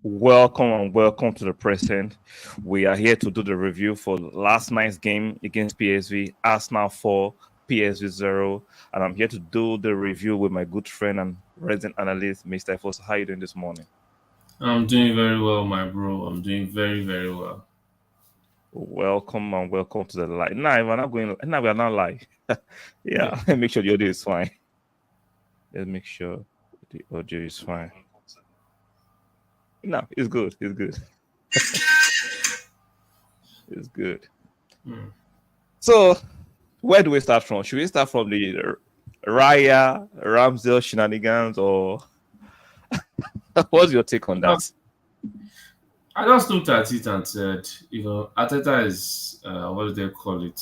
Welcome and welcome to the present. We are here to do the review for last night's game against PSV, Arsenal 4, PSV 0. And I'm here to do the review with my good friend and resident analyst, Mr. Foster. How are you doing this morning? I'm doing very well, my bro. I'm doing very, very well. Welcome and welcome to the live. Now, we're not going. Now we are not live. Yeah. Yeah, make sure the audio is fine. Let's make sure the audio is fine. No, it's good. It's good. It's good. Hmm. So, where do we start from? Should we start from the Raya Ramsdale shenanigans, or what's your take on that? I just looked at it and said, Ateta is, what do they call it,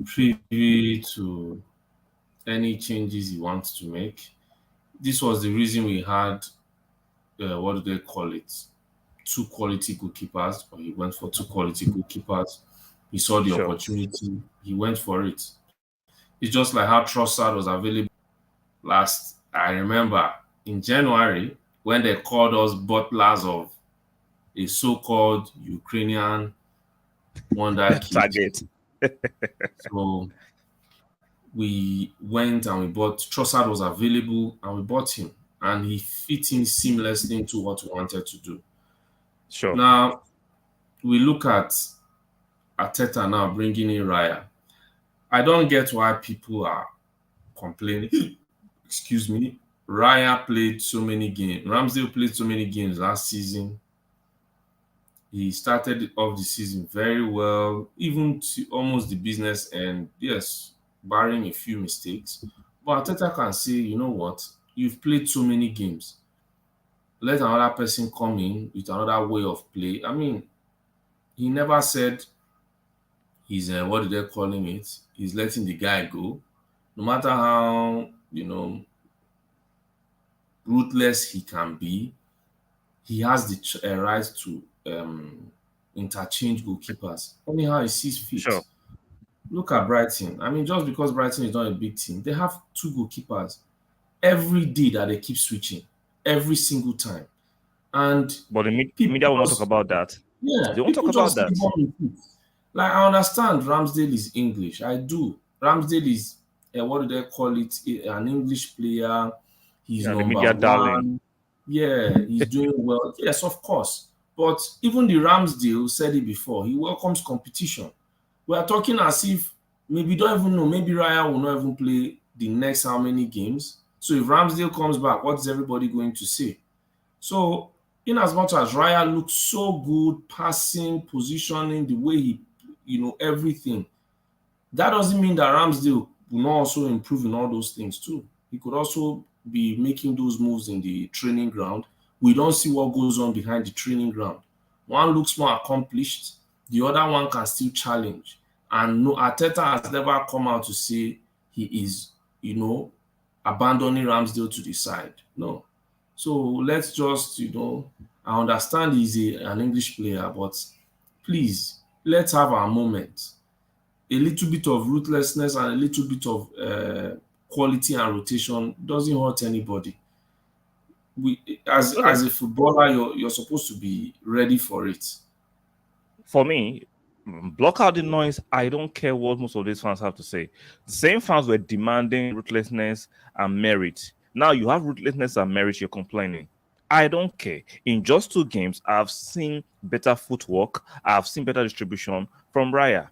privy to any changes he wants to make. This was the reason we had, what do they call it, two quality goalkeepers, or he went for two quality goalkeepers. He saw the Sure. opportunity, he went for it. It's just like how Trossard was available last. I remember in January when they called us butlers of a so-called Ukrainian wonder kid. Target. So we went and we bought Trossard was available and we bought him and he fit in seamlessly into what we wanted to do. Sure. Now we look at Ateta now bringing in Raya. I don't get why people are complaining. Excuse me. Raya played so many games. Ramsdale played so many games last season. He started off the season very well, even to almost the business end. Yes, barring a few mistakes. But Ateta can say, you know what? You've played so many games. Let another person come in with another way of play. I mean, he never said he's what did they calling it? He's letting the guy go. No matter how ruthless he can be, he has the right to interchange goalkeepers anyhow he sees fit. Sure. Look at Brighton. I mean, just because Brighton is not a big team, they have two goalkeepers every day that they keep switching every single time. And But the people media will not talk just, about that. yeah, They won't talk people about just that. keep on with it. Like, I understand Ramsdale is English. I do. Ramsdale is, what do they call it? An English player. He's Yeah, the number media darling. one. Yeah, he's doing well. Yes, of course. But even the Ramsdale said it before. He welcomes competition. We are talking as if maybe don't even know. Maybe Raya will not even play the next how many games. So if Ramsdale comes back, what is everybody going to say? So in as much as Raya looks so good, passing, positioning, the way he, everything, that doesn't mean that Ramsdale will not also improve in all those things too. He could also be making those moves in the training ground. We don't see what goes on behind the training ground. One looks more accomplished, the other one can still challenge. And no, Arteta has never come out to say he is, abandoning Ramsdale to the side. No. So let's just, I understand he's an English player, but please, let's have our moment. A little bit of ruthlessness and a little bit of quality and rotation doesn't hurt anybody. As Okay. a footballer, you're supposed to be ready for it. For me, block out the noise. I don't care what most of these fans have to say. The same fans were demanding ruthlessness and merit. Now you have ruthlessness and merit, you're complaining. I don't care. In just two games, I've seen better footwork, I've seen better distribution from Raya.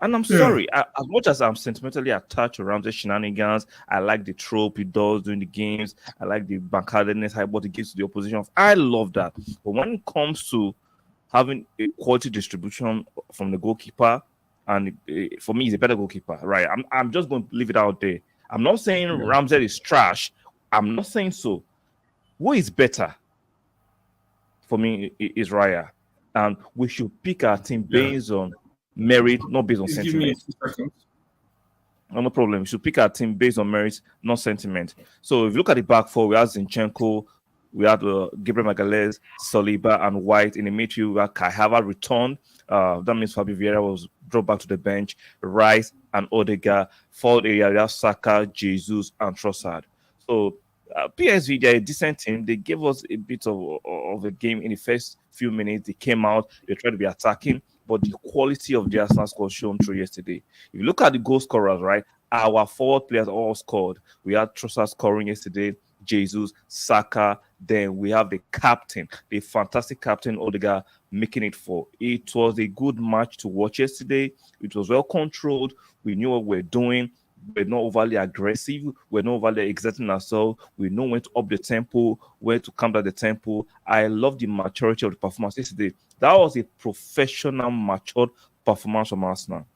And I'm Yeah. sorry, as much as I'm sentimentally attached around the shenanigans, I like the trope he does during the games. I like the backhandedness, what he gives to the opposition. I love that. But when it comes to having a quality distribution from the goalkeeper, and for me, he's a better goalkeeper, right? I'm just going to leave it out there. I'm not saying Yeah. Ramsey is trash. I'm not saying so. Who is better for me is Raya, and we should pick our team Yeah. based on merit, not based on Please give me a sentiment. few seconds. No problem. We should pick our team based on merit, not sentiment. So if you look at the back four, we have Zinchenko, we had Gabriel Magalhaes, Saliba, and White. In the midfield, we have Kai Havertz returned. That means Fabio Vieira was dropped back to the bench. Rice and Odegaard. Forward area, we have Saka, Jesus, and Trossard. So PSV, they're a decent team. They gave us a bit of a game in the first few minutes. They came out, they tried to be attacking, but the quality of the Arsenal squad shown through yesterday. If you look at the goal scorers, right, our forward players all scored. We had Trossard scoring yesterday, Jesus, Saka. Then we have the captain, the fantastic captain Odegaard, making it four. It was a good match to watch yesterday. It was well controlled. We knew what we're doing. We're not overly aggressive. We're not overly exerting ourselves. We know when to up the tempo, when to calm down the tempo. I love the maturity of the performance yesterday. That was a professional, matured performance from Arsenal.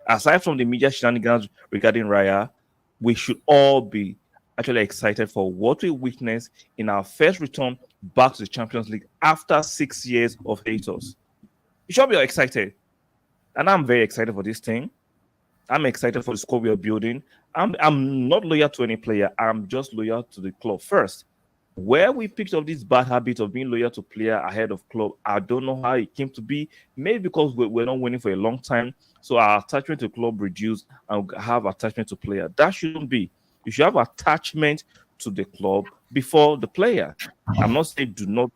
Aside from the media shenanigans regarding Raya, we should all be actually excited for what we witnessed in our first return back to the Champions League after 6 years of haters. You should be excited. And I'm very excited for this thing. I'm excited for the squad we are building. I'm not loyal to any player. I'm just loyal to the club first. Where we picked up this bad habit of being loyal to player ahead of club, I don't know how it came to be. Maybe because we're not winning for a long time, so our attachment to club reduced and have attachment to player. That shouldn't be. You should have attachment to the club before the player. I'm not saying do not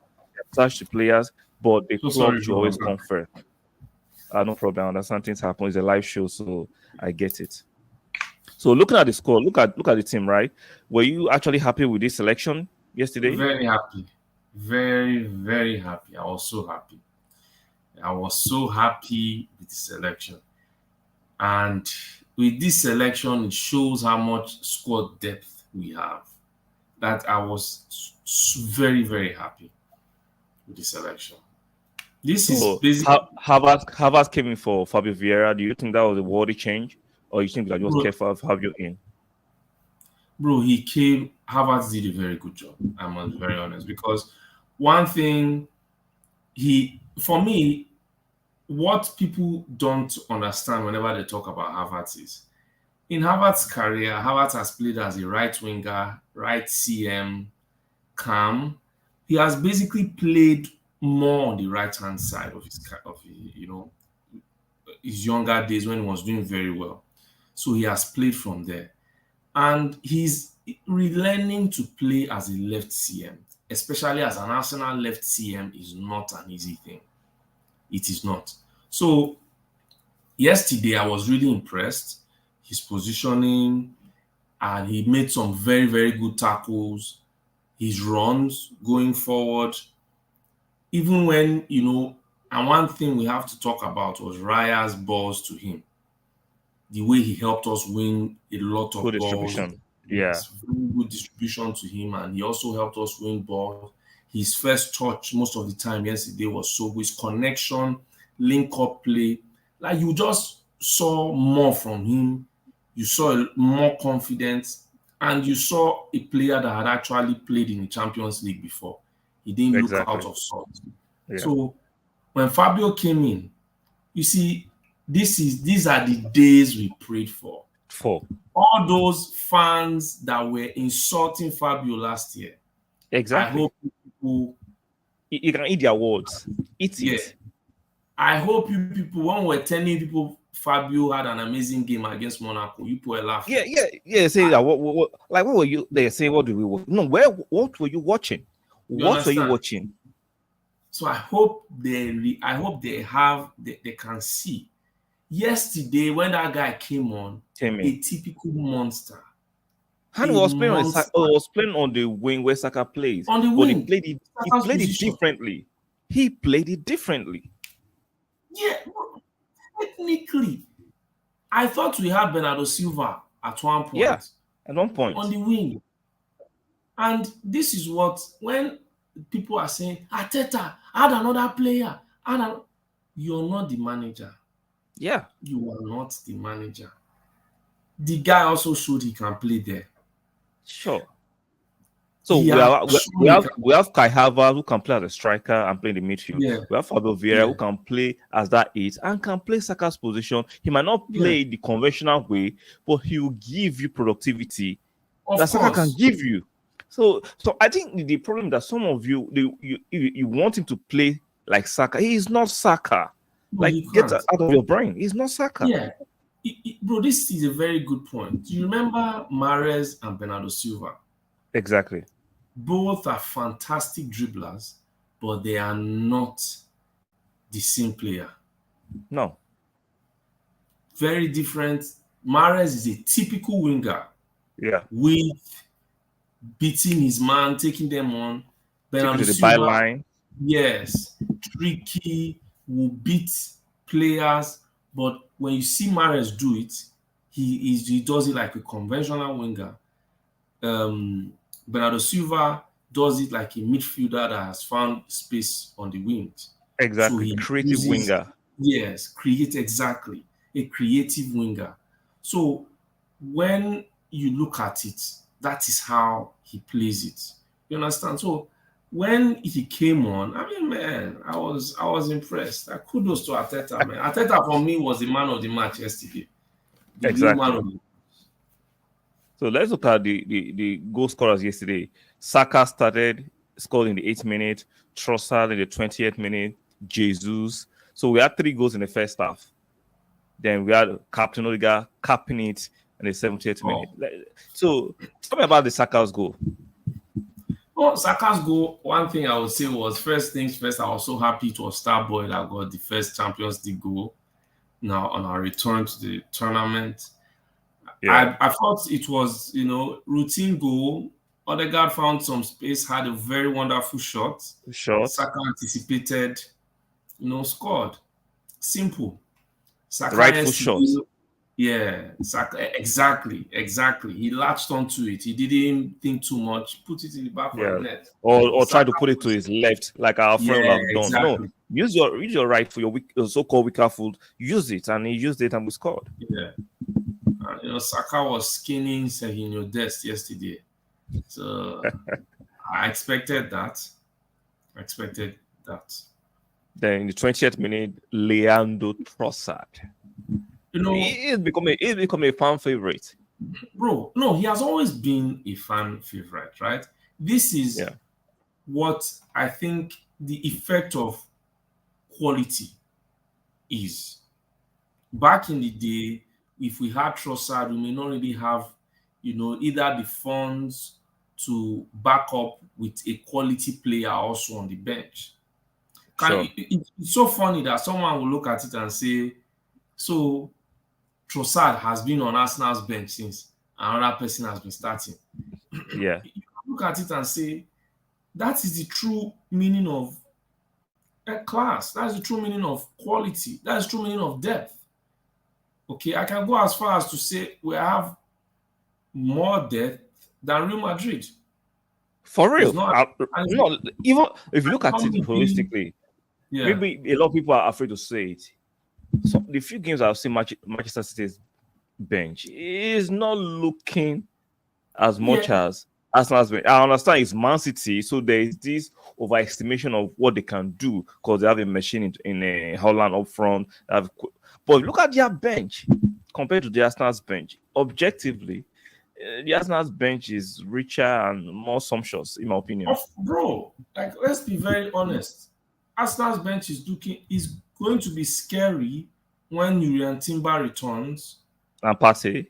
attach to players, but the So club sorry, should bro. always come first. No problem. I understand things happen. It's a live show, so I get it. So looking at the score, look at the team, right? Were you actually happy with this selection yesterday? Very happy. Very, very happy. I was so happy. I was so happy with the selection. And with this selection, it shows how much squad depth we have. That I was very, very happy with the selection. This is So basically, Havertz came in for Fabio Vieira. Do you think that was a worthy change, or you think that just bro, careful of Fabio in? bro, he came, Havertz did a very good job. I must be very honest. Because one thing, for me, what people don't understand whenever they talk about Havertz is, in Havertz's career, Havertz has played as a right winger, right CM, cam. He has basically played more on the right hand side of his younger days when he was doing very well. So he has played from there, and he's relearning to play as a left CM, especially as an Arsenal left CM is not an easy thing. It is not. So yesterday I was really impressed. His positioning, and he made some very, very good tackles. His runs going forward, even when, and one thing we have to talk about was Raya's balls to him. The way he helped us win a lot Good of balls. distribution. Yeah, Yes, very good distribution to him, and he also helped us win balls. His first touch most of the time yesterday was so good. His connection, link up play, like you just saw more from him. You saw more confidence, and you saw a player that had actually played in the Champions League before. He didn't look out exactly. of sorts. Yeah. So when Fabio came in, you see, these are the days we prayed for. Four. All those fans that were insulting Fabio last year, I Exactly. hope people, You can eat their words. Eat yeah, it. I hope you people, when we're telling people Fabio had an amazing game against Monaco, you people were laughing. Yeah. Say that. What were you? They say, what do we watch? No, where? What were you watching? You What were you understand? watching? So I hope they can see. Yesterday, when that guy came on, Tell a me. typical monster, And a was playing monster was playing on the wing where Saka plays, on the but wing, he Saka's played it position. differently. He played it differently. Yeah, technically, I thought we had Bernardo Silva at one Yeah, point at one on point. the wing. And this is what, when people are saying, Arteta, add another player, you're not the manager. Yeah, You are not the manager. The guy also showed he can play there. sure. So He we has are shown he can, we have Kai Havertz who can play as a striker and play in the midfield. yeah, We have Fabio Vieira yeah, who can play as that eight and can play Saka's position. He might not yeah. play the conventional way, but he will give you productivity Of that Saka can course. give you. So I think the problem that some of you want him to play like Saka. He is not Saka. No, Like, you get can't. out of your brain. He's not Saka. Yeah. Bro, this is a very good point. Do you remember Mahrez and Bernardo Silva? Exactly. Both are fantastic dribblers, but they are not the same player. No. Very different. Mahrez is a typical winger Yeah. with beating his man, taking them on. Take it Bernardo to the Silva, byline. yes, tricky, will beat players. But when you see Mahrez do it, he does it like a conventional winger. Bernardo Silva does it like a midfielder that has found space on the wings. So Exactly. he Creative uses, winger. yes, create exactly a creative winger. So when you look at it, that is how he plays it. You understand? So when he came on, I mean, man, I was impressed. Kudos to Arteta, man. Arteta for me was the man of the match yesterday. The real man Exactly. of the So let's look at the goal scorers yesterday. Saka started, scored in the 8th minute, Trossard in the 20th minute, Jesus. So we had 3 goals in the first half. Then we had Captain Odegaard capping it in the 70th minute. oh. So tell me about the Saka's goal. Well, Saka's goal, one thing I would say was first things first, I was so happy it was Starboy that got the first Champions League goal now on our return to the tournament. Yeah. I thought it was, routine goal. Odegaard found some space, had a very wonderful shot. Short. Saka anticipated, scored. Simple. Saka Right foot shot. yesterday, yeah, Saka, exactly. He latched onto it. He didn't think too much, put it in the back of the Yeah. net. Or try Saka to put it to was, his left, like our friend yeah, will have done. No, exactly. use your right for your so-called weaker foot. Use it, and he used it, and we scored. Yeah. Saka was skinning Serginho Dest yesterday. So I expected that. I expected that. Then in the 20th minute, Leandro Trossard. You know, He's become a fan favorite. bro, no, he has always been a fan favorite, right? This is Yeah, what I think the effect of quality is. Back in the day, if we had Trossard, we may not really have, either the funds to back up with a quality player also on the bench. sure. It's so funny that someone will look at it and say, so Trossard has been on Arsenal's bench since another person has been starting. Yeah, You look at it and say, that is the true meaning of a class. That's the true meaning of quality. That's the true meaning of depth. Okay, I can go as far as to say we have more depth than Real Madrid. for It's real. not, and No, even if you it's look at not it me being, holistically, yeah, maybe a lot of people are afraid to say it. So the few games I've seen Manchester City's bench is not looking as yeah, much as Arsenal's bench. I understand it's Man City, so there is this overestimation of what they can do because they have a machine in a Holland up front. But look at their bench compared to the Arsenal's bench. Objectively, the Arsenal's bench is richer and more sumptuous, in my opinion. bro. Like, let's be very honest. Arsenal's bench is going to be scary when Urian Timber returns. And Partey,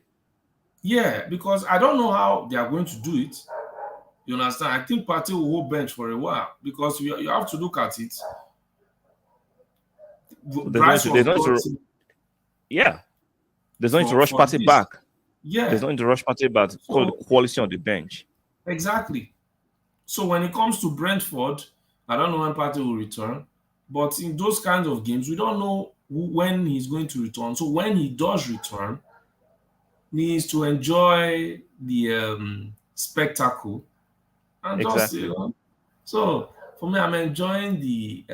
Yeah, because I don't know how they are going to do it. You understand? I think Partey will hold bench for a while because you have to look at it. so Bryce was brought in yeah, there's no need to for rush for Partey this. back. There's Yeah. no need to rush Partey back. Call the So quality on the bench. exactly. So when it comes to Brentford, I don't know when Partey will return, but in those kinds of games, we don't know when he's going to return. So when he does return, he needs to enjoy the spectacle and just Exactly. So for me, I'm enjoying the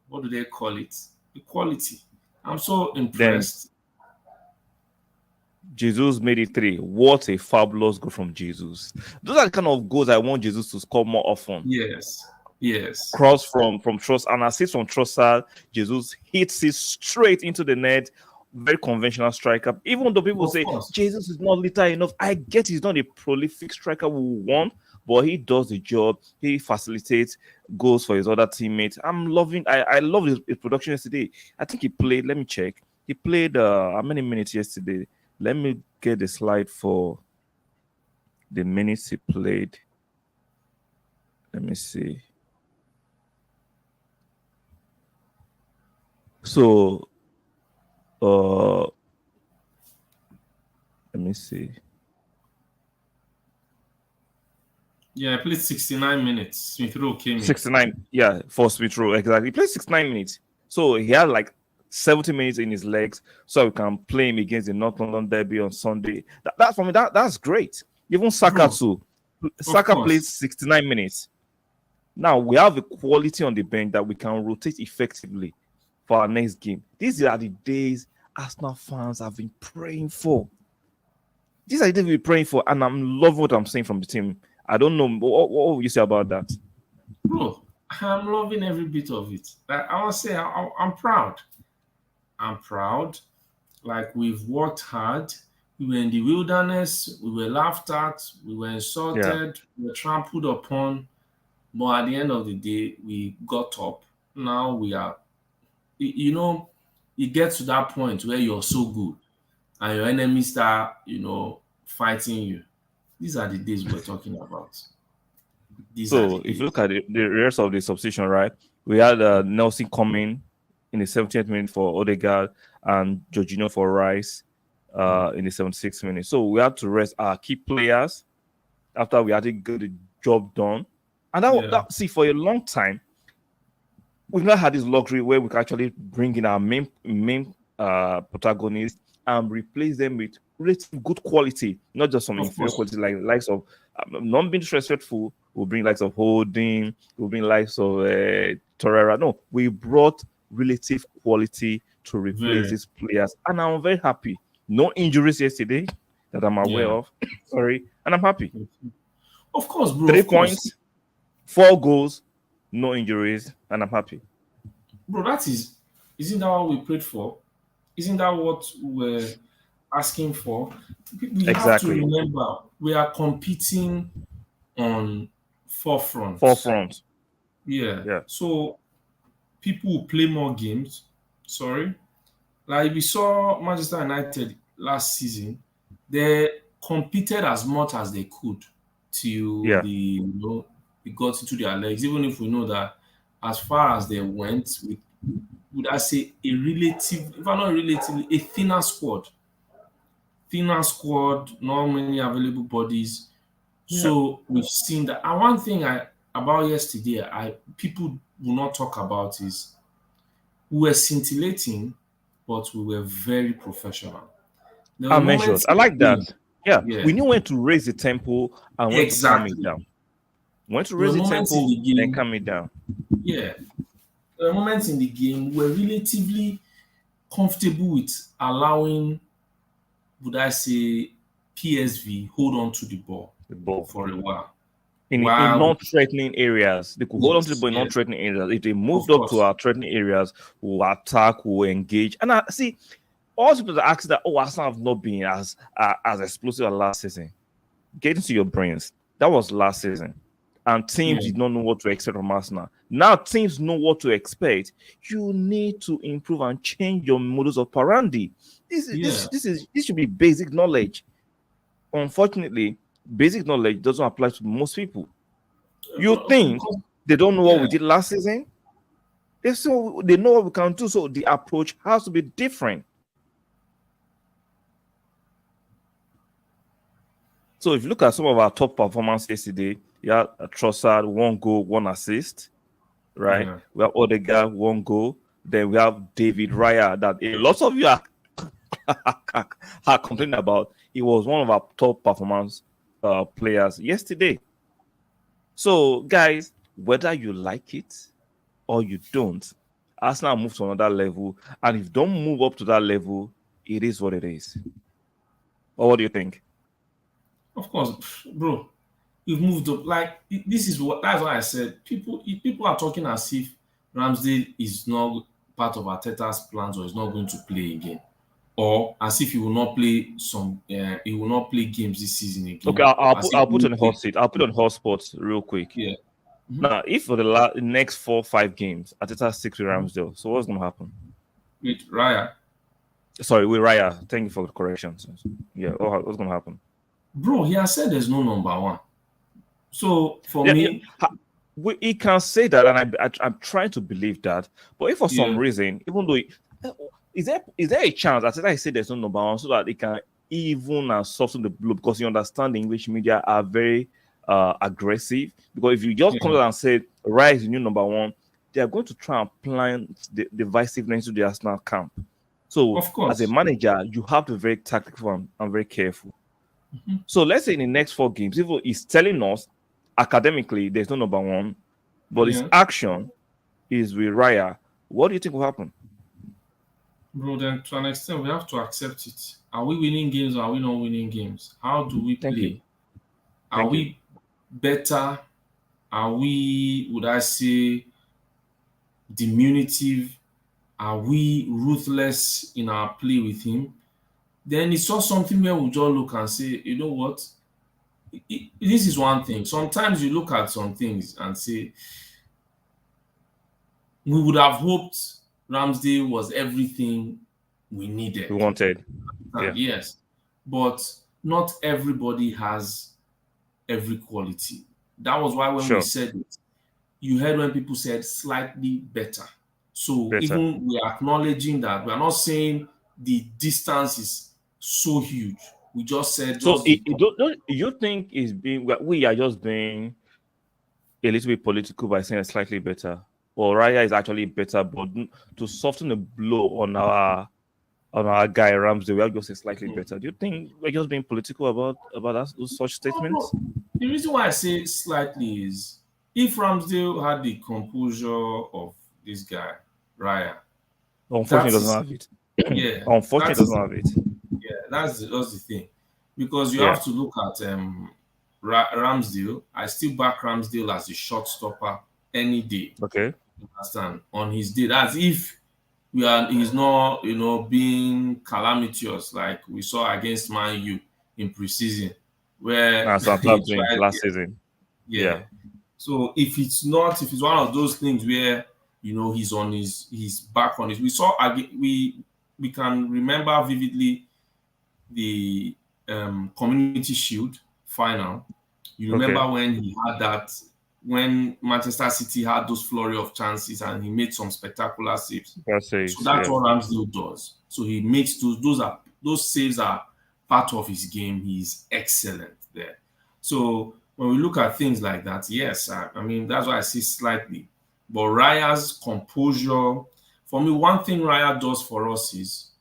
what do they call it? The quality. I'm so Then impressed. Jesus made it 3. What a fabulous goal from Jesus. Those are the kind of goals I want Jesus to score more often. Yes, yes, Cross from Tross and assist from Trossard. Jesus hits it straight into the net. Very conventional striker. Even though people of say course. Jesus is not lethal enough, I get he's not a prolific striker we want, but he does the job. He facilitates goals for his other teammates. I love his production yesterday. I think he played, let me check. He played how many minutes yesterday? Let me get the slide for the minutes he played. Let me see. So, let me see. Yeah, I played 69 minutes. Smith Rowe came in. 69, yeah, for Smith Rowe, exactly. He played 69 minutes. So he had like 70 minutes in his legs, so we can play him against the North London Derby on Sunday. That for me, that's great. Even Saka Bro, too. of Saka played course. 69 minutes. Now we have a quality on the bench that we can rotate effectively for our next game. These are the days Arsenal fans have been praying for. These are the days we're praying for, and I'm loving what I'm seeing from the team. I don't know what will you say about that. Bro, I'm loving every bit of it. Like I was saying, I'm proud. I'm proud. Like we've worked hard. We were in the wilderness. We were laughed at. We were Yeah. insulted. We were trampled upon. But at the end of the day, we got up. Now we are, you know, it gets to that point where you're so good and your enemies start, fighting you. These are the days we're talking about. These are the So if you look days. at the rest of the substitution, right, we had Nelson coming in the 70th minute for Odegaard and Jorginho for Rice Mm. in the 76th minute. So we had to rest our key players after we had to get the job done. And Yeah, see, for a long time, we've not had this luxury where we can actually bring in our main protagonists and replace them with relative good quality, not just some of inferior course. quality like likes of not being disrespectful. We'll bring likes of Holding, we'll bring likes of Torreira. No, we brought relative quality to replace Very. these players, and I'm very happy. No injuries yesterday that I'm aware Yeah. of. Sorry, and I'm happy. Of course, bro. Three Of course. points, 4 goals, no injuries, and I'm happy. Bro, isn't that what we prayed for? Isn't that what we're asking for? We have to Exactly. remember we are competing on four fronts. Forefront. Yeah. Yeah. So people will play more games. Sorry. Like we saw Manchester United last season, they competed as much as they could till Yeah. it got into their legs. Even if we know that as far as they went, would I say a relative, if I'm not relatively, a thinner squad, not many available bodies. Yeah. So we've seen that. And one thing about yesterday, I people will not talk about is we were scintillating, but we were very professional. There were I measured. moments I in like the that. game. Yeah. Yeah, We knew when to raise the tempo and when to calm it exactly. down. When to There were raise the moments in tempo, the then game. calm it down. Yeah, there were moments in the game where relatively comfortable with allowing, would I say, PSV hold on to the ball The ball. for a while. In While non-threatening areas. They could hold on to the yes, ball in yes, non-threatening areas. If they of moved up to course, our threatening areas, we'll attack, we'll engage. And I see all people that ask that, oh, Arsenal have not been as explosive as last season. Get into your brains. That was last season. And teams yeah, did not know what to expect from Arsenal. Now teams know what to expect. You need to improve and change your modus operandi. yeah. This should be basic knowledge. Unfortunately, basic knowledge doesn't apply to most people. You think Because they don't know what yeah, we did last season? They know what we can do. So the approach has to be different. So if you look at some of our top performances yesterday, you have Trossard, 1 goal, 1 assist, right? yeah, We have Odegaard, 1 goal. Then we have David Raya that a lot of you are, are complaining about. He was one of our top performance players yesterday. So, guys, whether you like it or you don't, Arsenal move to another level. And if you don't move up to that level, it is what it is. Or what do you think? of course, bro. We've moved up. Like this is what that's why I said people are talking as if Ramsdale is not part of Arteta's plans or is not going to play again, or as if he will not play he will not play games this season Okay, again. As if I'll he put will on the hot play. seat. I'll put on hot spots real quick. Yeah. Mhm, Now, if for the next 4 5 games, Ateta sticks with mhm. Ramsdale, so what's gonna happen? With Raya. Sorry, with Raya. Thank you for the correction. Yeah, what's gonna happen? Bro, he has said there's no number one. So for Yeah, me, he can say that, and I'm trying to believe that. But if for some yeah, reason, even though is there a chance that I say there's no number one so that it can even and soften the blow, because you understand the English media are very aggressive. Because if you just come yeah, out and say rise the new number one, they are going to try and plant the divisiveness to the Arsenal camp. So of as a course. manager, you have to be very tactful and very careful. So let's say in the next 4 games, if he's telling us academically there's no number one, but his Yeah. action is with Raya, what do you think will happen? Bro, then to an extent, we have to accept it. Are we winning games or are we not winning games? How do we Thank you. play? Are Thank you. we better? Are we, would I say, diminutive? Are we ruthless in our play with him? Then it's not something where we just look and say, you know what? This is one thing. Sometimes you look at some things and say, we would have hoped Ramsdale was everything we We needed. wanted. And Yeah. yes, but not everybody has every quality. That was why when we Sure. said it, you heard when people said slightly better. So Better. even we are acknowledging that we are not saying the distance is so huge. We just said So just the don't you think is being we are just being a little bit political by saying slightly better? Or Raya is actually better, but to soften the blow on our guy Ramsey, we are just slightly better. Do you think we're just being political about those such no, bro. statements? The reason why I say slightly is if Ramsdale had the composure of this guy, Raya, Unfortunately, that it doesn't is have it. yeah, Unfortunately, that it is doesn't have it. yeah, that's the thing. Because you Yeah. have to look at Ramsdale. I still back Ramsdale as a shot stopper any day. Okay. You understand? On his day. That's if he's not, being calamitous like we saw against Man U in preseason, where Now, he doing tried, last season. yeah. Yeah. So if it's one of those things where he's on his back on his, we can remember vividly the Community Shield final. You Okay. remember when he had that when Manchester City had those flurry of chances and he made some spectacular saves. That So says, that's yeah. what Ramsdale does. So he makes those saves are part of his game. He's excellent there. So when we look at things like that, yes, I mean that's why I say slightly. But Raya's composure, for me, one thing Raya does for us is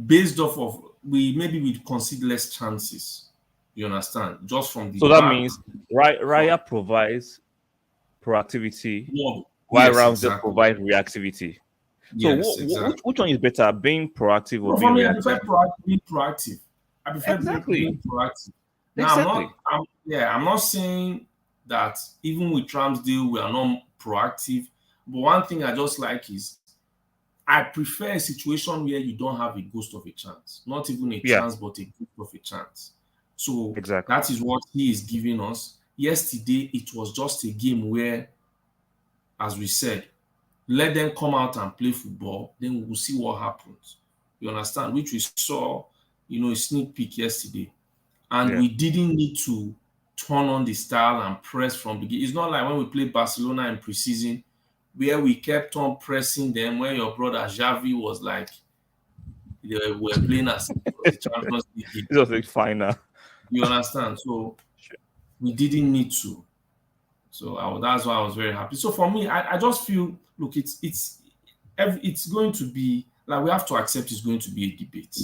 based off of we concede less chances. You understand? Just from the So that back. means From Raya provides proactivity, while yes, Ramsdale exactly. provides reactivity. So Yes, exactly. which one is better, being proactive or No, for being me, I prefer reactive? being proactive. I prefer being Exactly. proactive. Now, Exactly. I'm not saying that even with Ramsdale, we are not proactive. But one thing I just like is I prefer a situation where you don't have a ghost of a chance. Not even a Yeah. chance, but a ghost of a chance. So Exactly. that is what he is giving us. Yesterday, it was just a game where, as we said, let them come out and play football, then we'll see what happens. You understand? Which we saw, a sneak peek yesterday. And Yeah. we didn't need to turn on the style and press from the beginning. It's not like when we played Barcelona in preseason, where we kept on pressing them when your brother Xavi was like they were playing as if it was a Champions League game. It's just like final. You understand? So Sure. we didn't need to. So that's why I was very happy. So for me, I just feel look, it's going to be like we have to accept it's going to be a debate.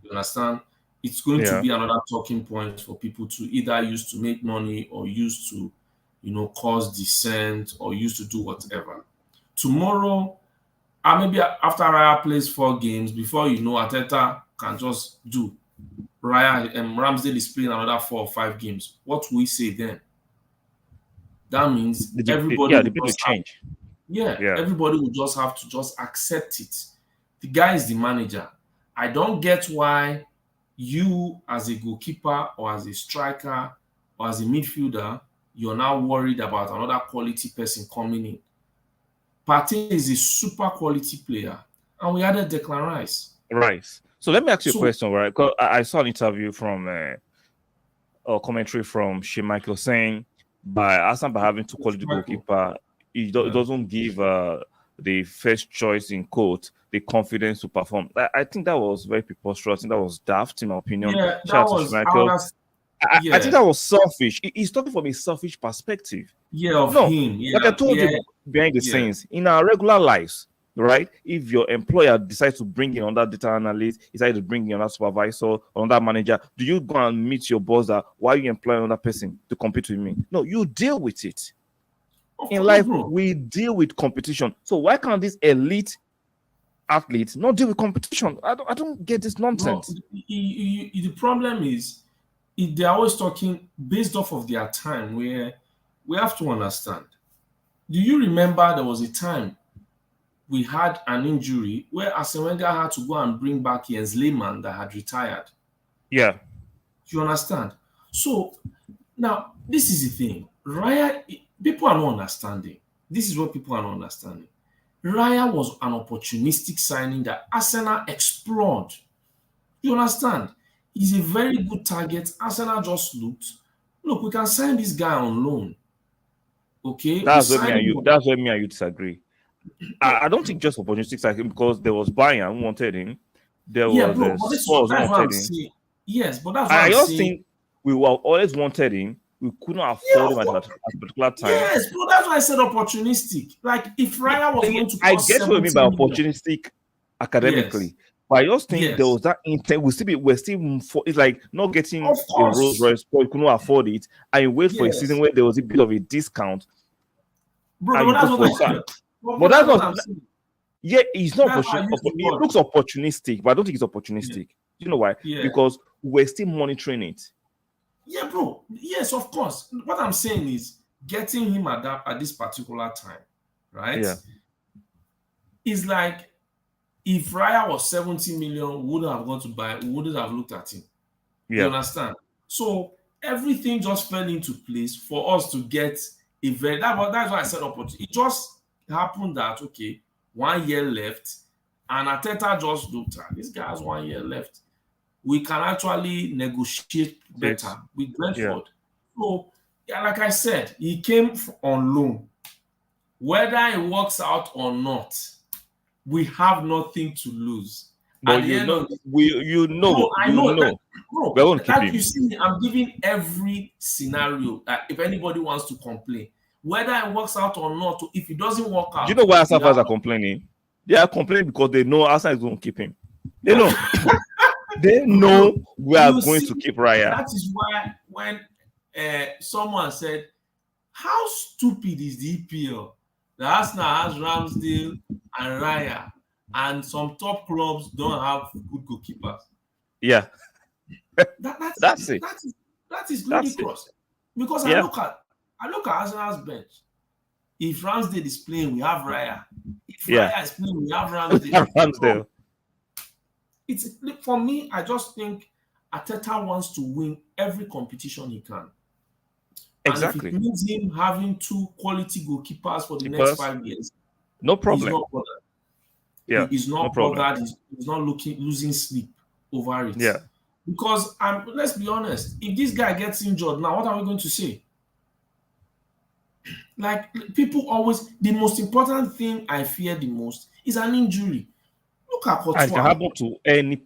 You understand? It's going to Yeah. be another talking point for people to either use to make money or use to, cause dissent or use to do whatever. Tomorrow, maybe after Raya plays 4 games, before you know, Ateta can just do Raya and Ramsdale is playing another 4 or 5 games. What will we say then? That means everybody Yeah, will the people just have change. yeah, Yeah. everybody will just have to just accept it. The guy is the manager. I don't get why you as a goalkeeper or as a striker or as a midfielder, you're now worried about another quality person coming in. Partey is a super quality player, and we added Declan Rice. Right. So let me ask you a So, question, right? 'Cause I saw an interview from or commentary from Michael saying by Arsenal by having two quality Michael, goalkeeper, it yeah, doesn't give the first choice in quote the confidence to perform. I think that was very preposterous. I think that was daft in my opinion. yeah, that Shout out to was I Michael. understand. I think Yeah, that was selfish. He's talking from a selfish perspective. yeah, of No, him. like I Yeah, told yeah, you behind the yeah. scenes, in our regular lives, right? If your employer decides to bring in another data analyst, decides to bring in another supervisor or another manager, do you go and meet your boss that why you employ another person to compete with me? No, you deal with it. Of In course, no, life, bro. we deal with competition. So why can't this elite athlete not deal with competition? I don't get this Bro, nonsense. the problem is they're always talking based off of their time where we have to understand. Do you remember there was a time we had an injury where Arsene Wenger had to go and bring back Jens Lehmann that had retired? Yeah, Do you understand? So now this is the thing. Raya, people are not understanding. This is what people are not understanding. Raya was an opportunistic signing that Arsenal explored. You understand? He's a very good target. Arsenal just looked. Look, we can sign this guy on loan. Okay, we sign him on. that's where me and you disagree. I don't think just opportunistic sacking because there was Bayern who wanted him, there Yeah, was bro, but this is what Spurs who that's what I'm wanted him. saying. Yes, but that's what I I'm just saying. think we were always wanted him. We couldn't Yeah, afford of him at course. a particular time. Yes, bro, that's why I said opportunistic. Like if Yeah, Raya was going to I cost get what I mean 70 by million. opportunistic Yes, academically, but I just think there yes, was that intent. We're still for it's like not getting of a Rolls course. Royce, but you couldn't afford it, and you wait for a season Yes. where there was a bit of a discount, Bro, and but you go that's what for it. I But but that's that's what not. I'm saying. Yeah, it's not That's why I use the it word. looks opportunistic, but I don't think it's Yeah. opportunistic. Do you know why? Yeah. Because we're still monitoring it. Yeah, bro. Yes, of course. What I'm saying is getting him at this particular time, right? Yeah, Is like if Raya was 70 million, we wouldn't have gone to buy, we wouldn't have looked at him. You yeah. understand? So everything just fell into place for us to get a that's why I said opportunity. It just happened that okay, 1 year left, and Ateta just looked at this guy has 1 year left. We can actually negotiate better It's with yeah. Brentford. So, yeah, like I said, he came on loan. Whether it works out or not, we have nothing to lose. But At the end of the day, bro, I you know that, know, bro, we're going to keep that you him. see, I'm giving every scenario that if anybody wants to complain, whether it works out or not, if it doesn't work Do you out, know why we Arsenal have fans are complaining? They are complaining because they know Arsenal is going to keep him. They know. They bro, know we are you going see, to keep Raya. that is why when someone said, how stupid is the EPL? The Arsenal has Ramsdale and Raya, and some top clubs don't have good goalkeepers. Yeah, That that that's it. that is that is That's it. ludicrous. Because Yeah, I look at Arsenal's bench. If Ramsdale is playing, we have Raya. If yeah. Raya is playing, we have Ramsdale. Bro, Ramsdale. it's for me. I just think Ateta wants to win every competition he can. And if it Exactly. means him having two quality goalkeepers for the next Keepers, 5 years, no he's problem. not bothered. Yeah, He's no not problem. bothered. He's not losing sleep over it. Yeah. Because let's be honest, if this guy gets injured now, what are we going to say? Like people always, the most important thing I fear the most is an injury. Look at And it can Courtois. happen to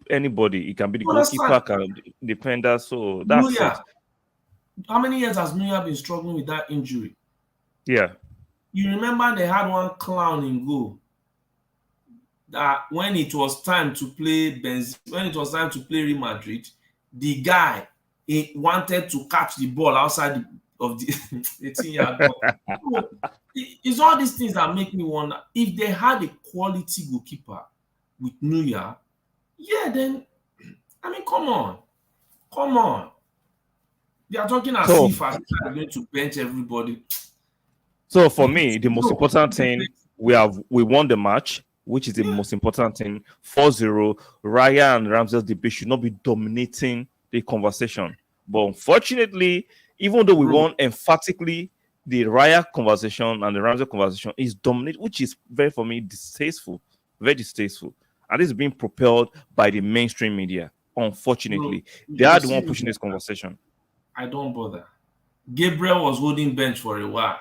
anybody. It can be the You understand? goalkeeper, can be the defender. So that's it. Neuer. How many years has Neuer been struggling with that injury? Yeah. You remember they had one clown in goal that when it was time to play when it was time to play Real Madrid, the guy he wanted to catch the ball outside of the 18-yard box. So, it's all these things that make me wonder if they had a quality goalkeeper with Neuer, yeah, then I mean, come on. They are talking as So if Arsenal are going to bench everybody. So for me, the most No, important thing we won the match, which is the yeah, most important thing. 4-0. Raya and Ramsdale's debate should not be dominating the conversation. But unfortunately, even though we bro. won emphatically, the Raya conversation and the Ramsdale conversation is dominant, which is very for me distasteful, very distasteful. and this is being propelled by the mainstream media. Bro, Unfortunately, they you are the see one me, pushing this conversation. I don't bother. Gabriel was holding bench for a while.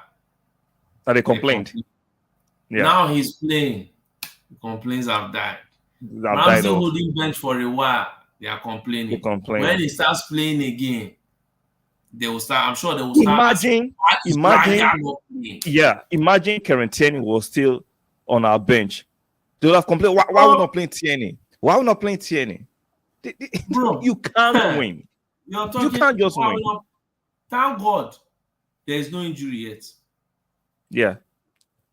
And they They complained. complain. Yeah, Now he's playing. The complaints have died. they have died Ramsey off. holding bench for a while. They are They complaining. When complain. he starts playing again, they will start. I'm sure they will start asking, Imagine, why is imagine, Raya not playing? yeah, imagine Karen Tierney was still on our bench. They would have complained, why are we Oh, not playing Tierney? Why are we not playing Tierney? bro, You can't win. you're You talking. can't just Why we win. not? Thank God there is no injury yet. Yeah.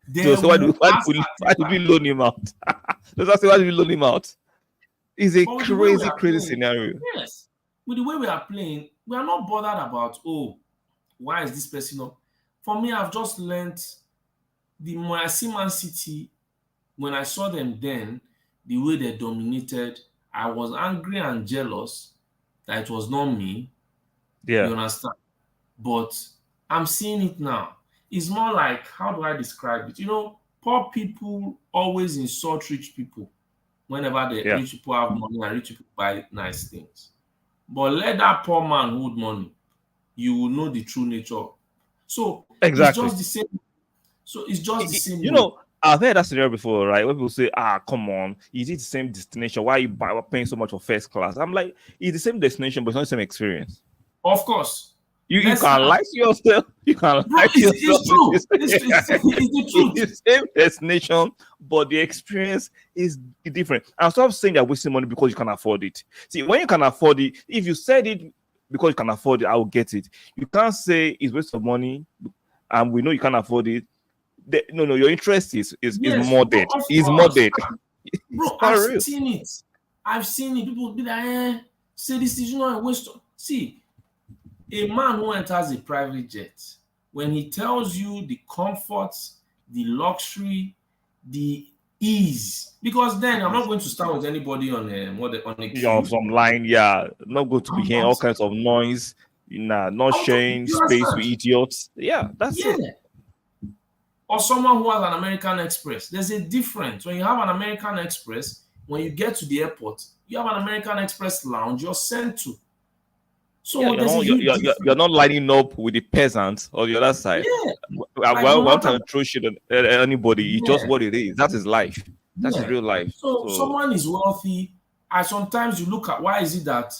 They So why do, will ask why did Arteta. we loan him out? Let's ask why did we loan him out? It's a But with the way we crazy, are crazy playing, scenario. yes, with the way we are playing, we are not bothered about, oh, why is this person not? For me, I've just learned when I see Man City, when I saw them then, the way they dominated, I was angry and jealous that it was not me. You Yeah, understand? But I'm seeing it now. It's more like, how do I describe it? Poor people always insult rich people whenever the yeah, rich people have money and rich people buy nice things. But let that poor man hold money, you will know the true nature. So it's exactly. just the same. So it's just the same You way. know, I've heard that scenario before, right? Where people say, come on, is it the same destination? Why are you paying so much for first class? I'm like, it's the same destination, but it's not the same experience. Of course. You Let's can now, lie to yourself. You can bro. lie to yourself. It's true. It's the truth. It's the same destination, but the experience is different. And stop saying you're wasting money because you can afford it. See, when you can afford it, if you said it because you can afford it, I will get it. You can't say it's waste of money, and we know you can't afford it. No, your interest is Yes, more bro. dead. Of Is more course, dead. It's bro. not I've real. seen it. I've seen it. People be like, say this is not a waste. See, a man who enters a private jet, when he tells you the comforts, the luxury, the ease, because then I'm not going to stand with anybody on a You're queue. some line, yeah. Not going to be I'm, hearing I'm, all kinds of noise. Nah, not I'm talking, sharing you space with understand? idiots. Yeah, that's it. Yeah. Or someone who has an American Express. There's a difference. When you have an American Express, when you get to the airport, you have an American Express lounge you're sent to. Yeah, So there's a huge you're difference. not lining up with the peasants on the other side. Yeah. Like Well, no one matter. time throw shit at anybody. It's just Yeah. what it is. That is life. That is Yeah. real life. So So someone is wealthy. And sometimes you look at why is it that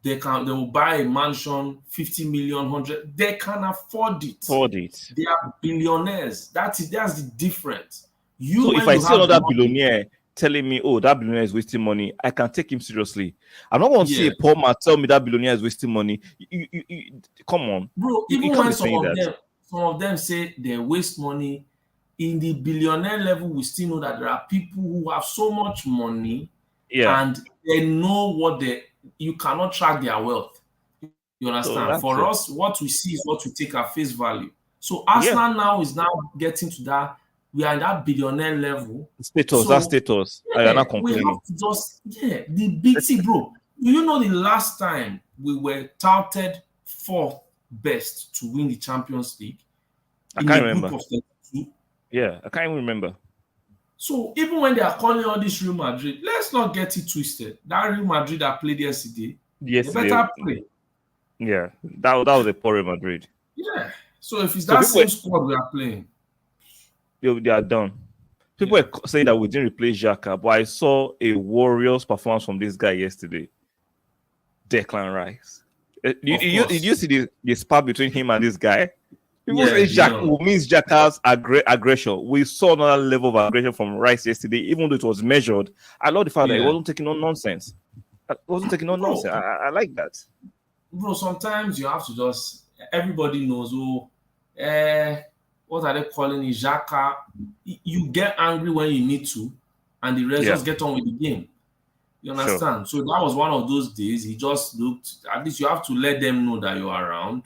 they will buy a mansion 50 million, 100. They can afford it. afford it. They are billionaires. That's the difference. You So if when I you see have the another money, billionaire telling me, "Oh, that billionaire is wasting money," I can take him seriously. I'm not going to see yeah. a poor man tell me that billionaire is wasting money. Come on, Bro, you even can't when be saying that. some of them say they waste money, in the billionaire level, we still know that there are people who have so much money Yeah. and they know you cannot track their wealth. You So understand? that's For it. us, what we see is what we take at face value. So Yeah. Arsenal now is now getting to that. We are in that billionaire level. Status. That So status. I am yeah, not we complaining. have to the BT, bro. Do you know the last time we were touted fourth best to win the Champions League I in can't a group remember. of 32? Yeah, I can't even remember. So even when they are calling all this Real Madrid, let's not get it twisted. That Real Madrid that played yesterday, they Yesterday, better play. yeah, that was a poor Real Madrid. Yeah. So if it's So that people same squad we are playing, they are done. People yeah. were saying that we didn't replace Xhaka, but I saw a Warriors performance from this guy yesterday, Declan Rice. Of Did you course. see the spark between him and this guy? People Yeah, say the Jack young. means Xhaka's aggression. We saw another level of aggression from Rice yesterday, even though it was measured. I love the fact that he Yeah. wasn't taking no nonsense. I wasn't taking no Bro, nonsense. I like that. bro, sometimes you have to just everybody knows, what are they calling it? Xhaka. You get angry when you need to, and the rest Yeah, just get on with the game. You sure. understand? So that was one of those days. He just looked. At least you have to let them know that you're around,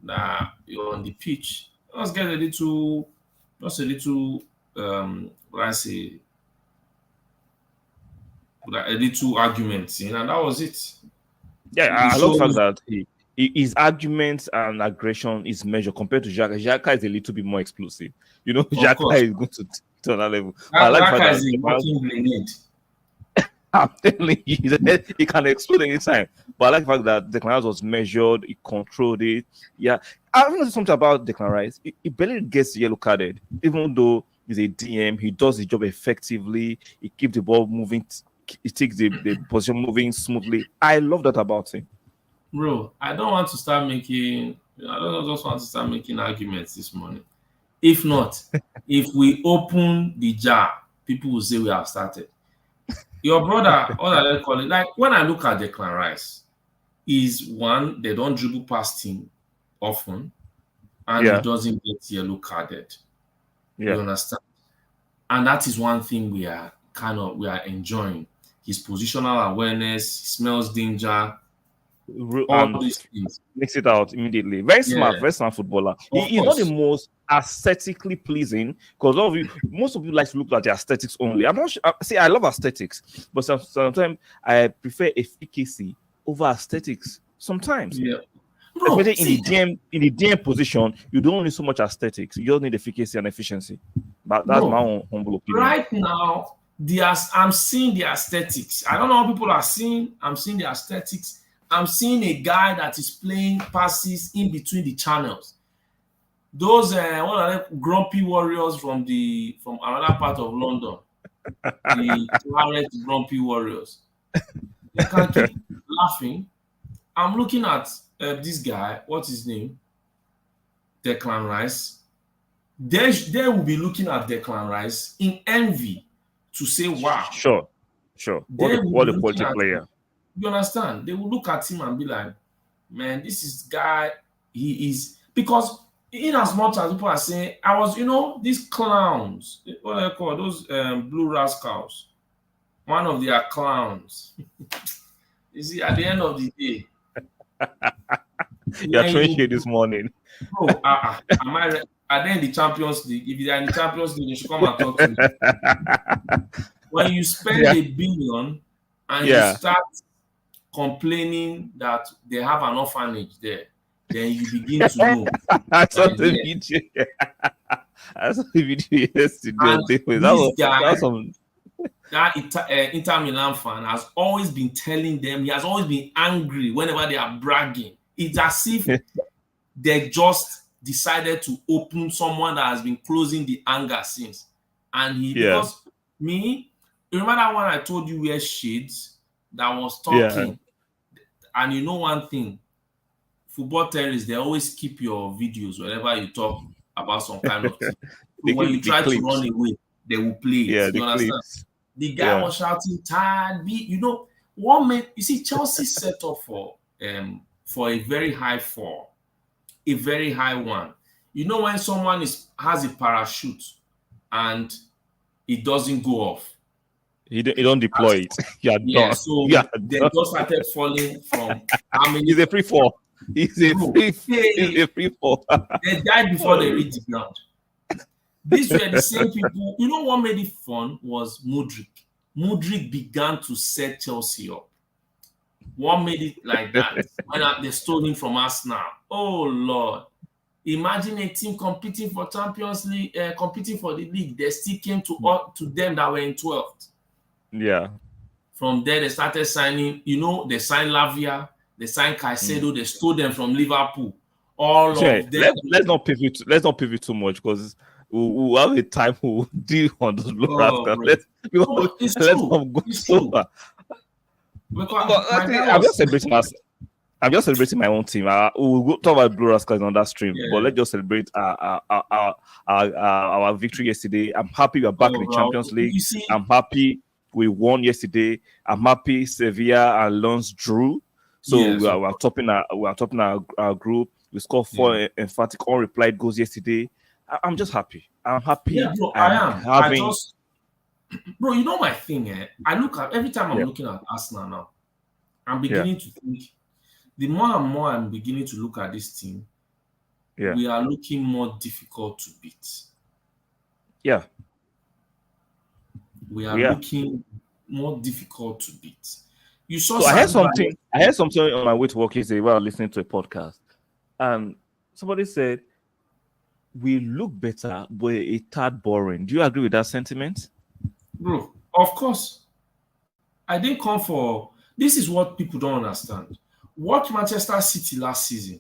that you're on the pitch. Just get just a little, what I say, like a little argument, and that was it. Yeah, It I love the fact shows, that his arguments and aggression is measured compared to Xhaka. Xhaka is a little bit more explosive. of Xhaka course, is going to another level. But I that like the that fact guy that is a walking grenade. I'm telling you, it can explode anytime. But I like the fact that Declan Rice was measured, he controlled it. Yeah, I know something about Declan Rice. He barely gets yellow carded, even though he's a DM. He does his job effectively. He keeps the ball moving. He takes the position moving smoothly. I love that about him. Bro, I don't want to start making. I don't just want to start making arguments this morning. If not, if we open the jar, people will say we have started. Your brother, all I call it, like when I look at Declan Rice, is one, they don't dribble past him often, and he Yeah, doesn't get yellow carded. You yeah, understand? And that is one thing we are enjoying. His positional awareness, he smells danger, all and these things. makes it out immediately. Yeah, Very smart footballer. of He's not the course. most aesthetically pleasing because most of you like to look at the aesthetics only. I'm not sure, see, I love aesthetics, but sometimes I prefer efficacy over aesthetics. Sometimes, Yeah. Bro, especially see, in the DM position, you don't need so much aesthetics. You just need efficacy and efficiency. But that's my bro, own humble opinion. right now, I'm seeing the aesthetics. I don't know how people are seeing. I'm seeing the aesthetics. I'm seeing a guy that is playing passes in between the channels. Those what are they, grumpy warriors from another part of London, the Claret grumpy warriors. They can keep laughing. I'm looking at this guy. What's his name? Declan Rice. They will be looking at Declan Rice in envy to say, "Wow." Sure, sure. They will What be a looking quality at him. player. You understand? They will look at him and be like, "Man, this is guy. He is because." In as much as people are saying, I was, these clowns, what do I call those blue rascals? One of their clowns. You see, at the end of the day, You're when throwing you shade this morning. bro, am I are they in the Champions League? If they are in the Champions League, they should come and talk to me. When you spend Yeah, $1 billion and you yeah. start complaining that they have an orphanage there, then you begin to know I saw that the yeah. video. I saw the video yesterday And on Twitter. this That guy, was some. that Inter Milan fan, has always been telling them, he has always been angry whenever they are bragging. It's as if they just decided to open someone that has been closing the anger since. And Yeah, because me, you remember that one I told you wear shades that was yeah. talking. And you know one thing, football terrorists, they always keep your videos whenever you talk about some kind of thing. So They when you keep the try to clips. run away, they will play it. Yeah, the You understand? clips. The guy Yeah, was shouting, "Tired, be what made you see Chelsea set up for a very high fall, a very high one. You know when someone has a parachute and it doesn't go off. you don't deploy it. You're Yeah, done. so You're they done. just started falling from how many It's a free fall. bro, It's a free fall. they died before they reached the ground. These were the same people. You know what made it fun was Mudrik. Mudrik began to set Chelsea up. What made it like that? When they stole him from us now. Oh Lord. Imagine a team competing for Champions League, competing for the league. They still came to them that were in 12th. Yeah. From there, they started signing, they signed Lavia, they signed Mm. Caicedo, they stole them from Liverpool. All Sure. of them. Let's not pivot too much because we'll have a time we'll deal on those blue Oh, rascals. bro. No, but it's Let's true. not go It's so true. far. Because But my actually, guy was, I'm just celebrating my own team. We'll go talk about Blue Rascals on that stream, but yeah. let's just celebrate our victory yesterday. I'm happy we're back in Oh, the bro. Champions League. You see, I'm happy we won yesterday. I'm happy Sevilla and Lens drew. So yes, of course. we are topping our group. We scored Yeah. 4 emphatic unreplied goals yesterday. I'm just happy. I'm Yeah, happy. bro, I I'm am. having Bro, you know my thing, I look at, every time I'm yeah, looking at Arsenal now, I'm yeah, beginning to think, the more and more I'm beginning to look at this team, yeah, we are looking more difficult to beat. yeah. We are We are. looking more difficult to beat. You saw So I heard Saliba something. I yesterday. heard something on my way to work yesterday while listening to a podcast, and somebody said we look better, but a tad boring. Do you agree with that sentiment? Bro, of course. I didn't come for. This is what people don't understand. Watch Manchester City last season.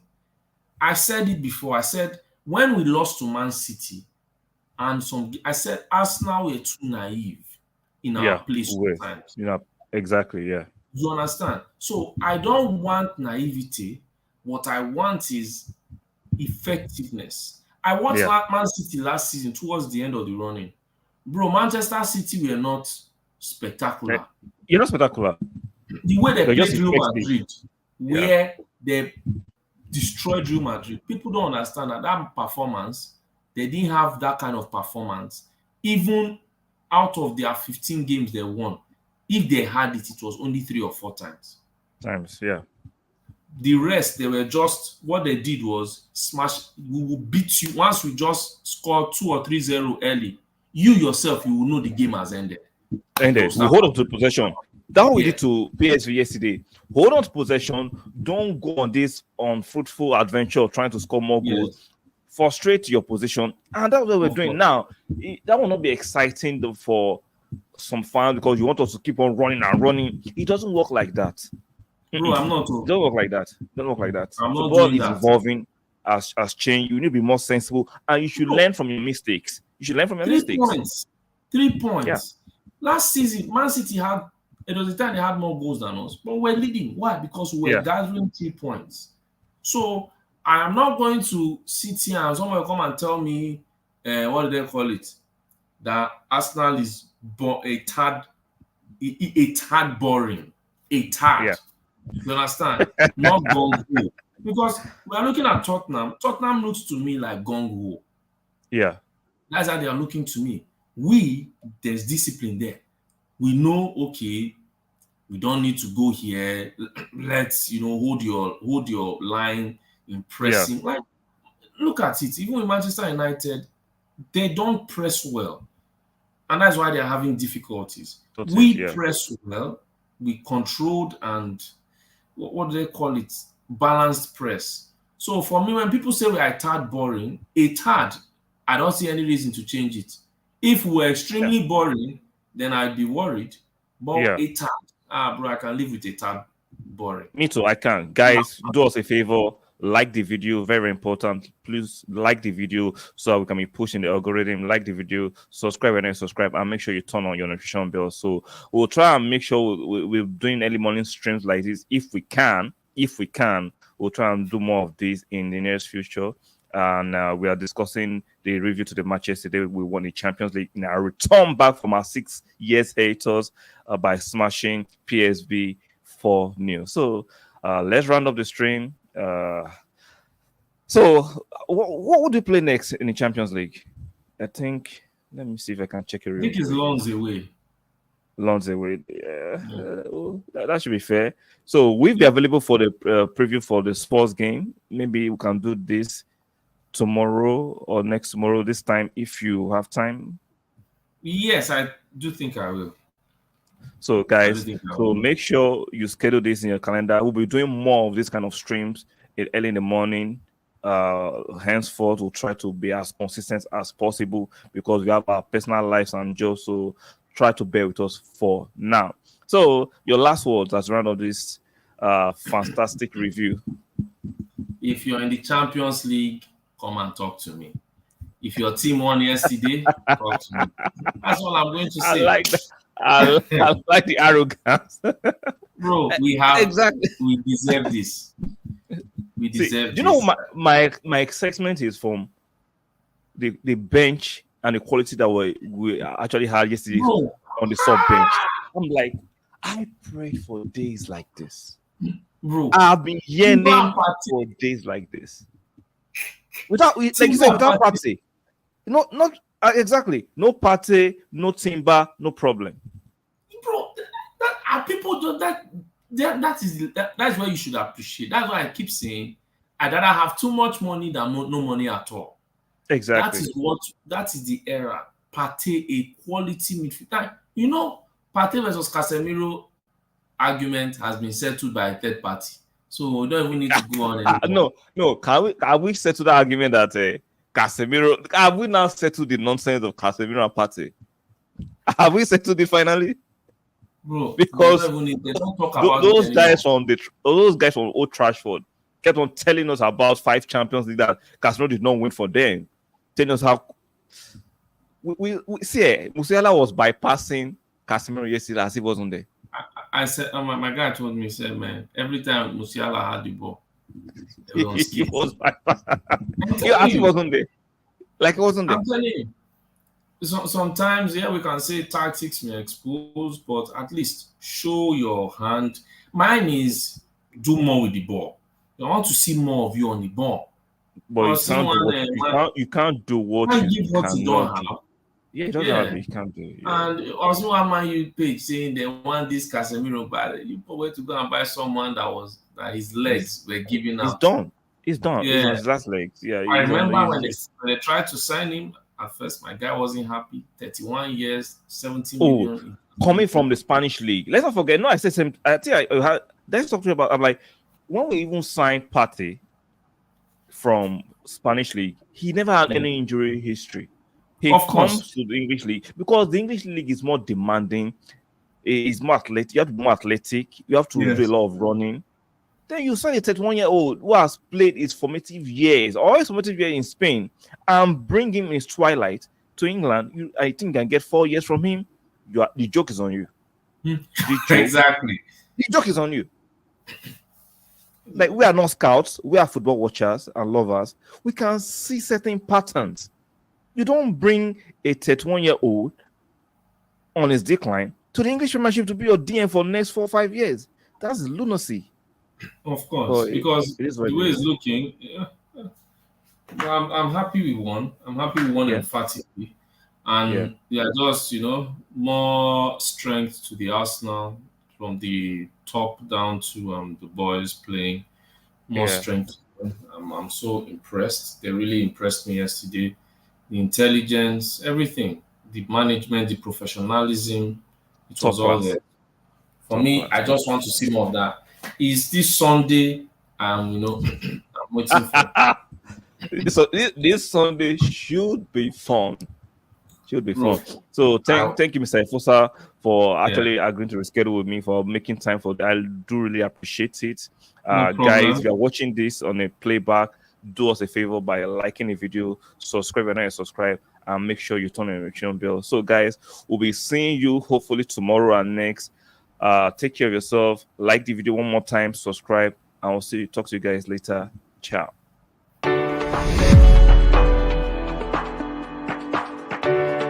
I said it before. I said when we lost to Man City, and I said Arsenal were too naive in our Yeah, play wait. sometimes. Exactly. Yeah. You understand? So I don't want naivety. What I want is effectiveness. I watched Yeah. Man City last season towards the end of the running. Bro, Manchester City were not Eh, spectacular. You're not spectacular. The way they You're just played Real effective. Madrid, Yeah. where they destroyed Real Madrid, people don't understand that performance, they didn't have that kind of performance. Even out of their 15 games they won, if they had it, it was only 3 or 4 times. Times. Yeah. The rest, they were just what they did was smash. We will beat you once we just score 2 or 3-0 early. You yourself, you will know the game has ended. They'll Ended. We start hold on to possession. That's what we yeah, did to PSV yesterday. Hold on to possession. Don't go on this unfruitful adventure of trying to score more goals. yes, Frustrate your position, and that's what we're of doing course. now. That will not be exciting for some fans because you want us to keep on running and running. It doesn't work like that. Bro, I'm not. It don't work like that. It don't work like that. I'm not Football doing is that. evolving as change. You need to be more sensible, and you should Bro, learn from your mistakes. You should learn from your 3 points. mistakes. 3 points. Last season, Man City had it was the time they had more goals than us, but we're leading. Why? Because we're Yeah, gathering 3 points. So I am not going to sit here and someone will come and tell me, what do they call it? That Arsenal is a tad boring, a tad. yeah, You understand? Not gung ho. Because we are looking at Tottenham. Tottenham looks to me like gung ho. yeah, That's how they are looking to me. There's discipline there. We know, okay, we don't need to go here. Let's, hold your line in yeah. pressing. Like, look at it. Even with Manchester United, they don't press well. And that's why they're having difficulties. Tortoise, We yeah, press well, we controlled and what do they call it? Balanced press. So for me, when people say we are tad boring, a tad, I don't see any reason to change it. If we're yeah, extremely boring, then I'd be worried. But yeah. a tad, bro, I can live with a tad boring. Me too. I can. Guys, do us a favor. Like the video, very important. Please like the video so we can be pushing the algorithm. Like the video, subscribe and then subscribe, and make sure you turn on your notification bell. So we'll try and make sure we're doing early morning streams like this if we can. If we can, we'll try and do more of this in the nearest future. And we are discussing the review to the match yesterday. We won the Champions League in our return back from our 6 years hiatus by smashing PSV 4-0. So let's round up the stream. So what would you play next in the Champions League? I think. Let me see if I can check it I real think it's quick. Lons away. Lons away. Yeah, Yeah. that should be fair. So we'll be available for the preview for the sports game. Maybe we can do this tomorrow or next tomorrow. This time, if you have time. Yes, I do think I will. So, I do guys, think I so will. make sure you schedule this in your calendar. We'll be doing more of this kind of streams early in the morning. Henceforth, we'll try to be as consistent as possible because we have our personal lives and jobs. So, try to bear with us for now. So, your last words as round of this fantastic review. If you're in the Champions League, come and talk to me. If your team won yesterday, talk to me. That's all I'm going to I say. like that. I like the arrogance. Bro, Exactly. we deserve this. We See, deserve do you know this. my excitement is from the bench and the quality that we actually had yesterday Bro, on the sub bench. I'm like, I pray for days like this. bro, I've been yearning Timber Partey, for days like this. Like you said, Timber without Partey, party, not exactly, no party, no timber, no problem. bro. And people do that's what you should appreciate. That's why I keep saying I'd rather have too much money than no money at all. That Exactly. is the era. Partey, a quality midfielder. You know, Partey versus Casemiro argument has been settled by a third party. So we don't even need to go on anymore. No. Can we settle that argument that Casemiro? Have we now settled the nonsense of Casemiro and Partey? Have we settled it finally? Bro, because they don't talk about it those anymore. guys from those guys from Old Trafford kept on telling us about 5 Champions League that Casemiro did not win for them. Telling us how we see Musiala was bypassing Casemiro yesterday as he wasn't there. I said, my guy told me, he said, man, every time Musiala had the ball, everyone He skates. was bypassing. I'm Yeah, telling as he you, wasn't there. Like he wasn't there. I'm telling you. Sometimes, yeah, we can say tactics may expose, but at least show your hand. Mine is do more with the ball. I want to see more of you on the ball. But I you was seeing can't do one what you can't do what man you give what he don't cannot do. have. Yeah, it doesn't have Yeah. it. You can't do it. Yeah. And also one man you page saying they want this Casemiro, but you went to go and buy someone that his legs were giving It's out. done. It's done. It's on Yeah. his last legs. Yeah, I he's on the remember when he's, they tried to sign him, at first my guy wasn't happy. 31 years, 70 oh, million. coming from the Spanish league. Let's not forget. No, I said same. I think I had let's talk to you about. I'm like, when we even signed Partey from Spanish league, he never had Yeah. any injury history. He Of course. comes to the English league because the English league is more demanding. It's more athletic. You have to be more athletic. You have to do a Yes. lot of running. Then you sign a 31-year-old who has played his formative years or his formative year in Spain and bring him in his twilight to England. I think you can get 4 years from him. The joke is on you. The joke, Exactly. the joke is on you. Like we are not scouts, we are football watchers and lovers. We can see certain patterns. You don't bring a 31-year-old on his decline to the English Premiership to be your DM for the next 4 or 5 years. That's lunacy. Of course. But Because it is what the it way it's is. looking, yeah, I'm happy with one. I'm happy with one Yeah. emphatically. Yeah. And just, more strength to the Arsenal from the top down to the boys playing. More Yeah. strength. I'm so impressed. They really impressed me yesterday. The intelligence, everything, the management, the professionalism, it was Top all class. there. For Top me, class. I just want to see more of that. Is this Sunday? I'm waiting for. This Sunday should be fun. Should be Bro, fun. So thank you, Mr. Efosa, for yeah, actually agreeing to reschedule with me, for making time for that. I do really appreciate it. no Guys, if problem. you're watching this on a playback, do us a favor by liking the video, subscribe and not subscribe, and make sure you turn on the notification bell. So, guys, we'll be seeing you hopefully tomorrow and next. Take care of yourself. Like the video one more time, subscribe, and I'll talk to you guys later. Ciao.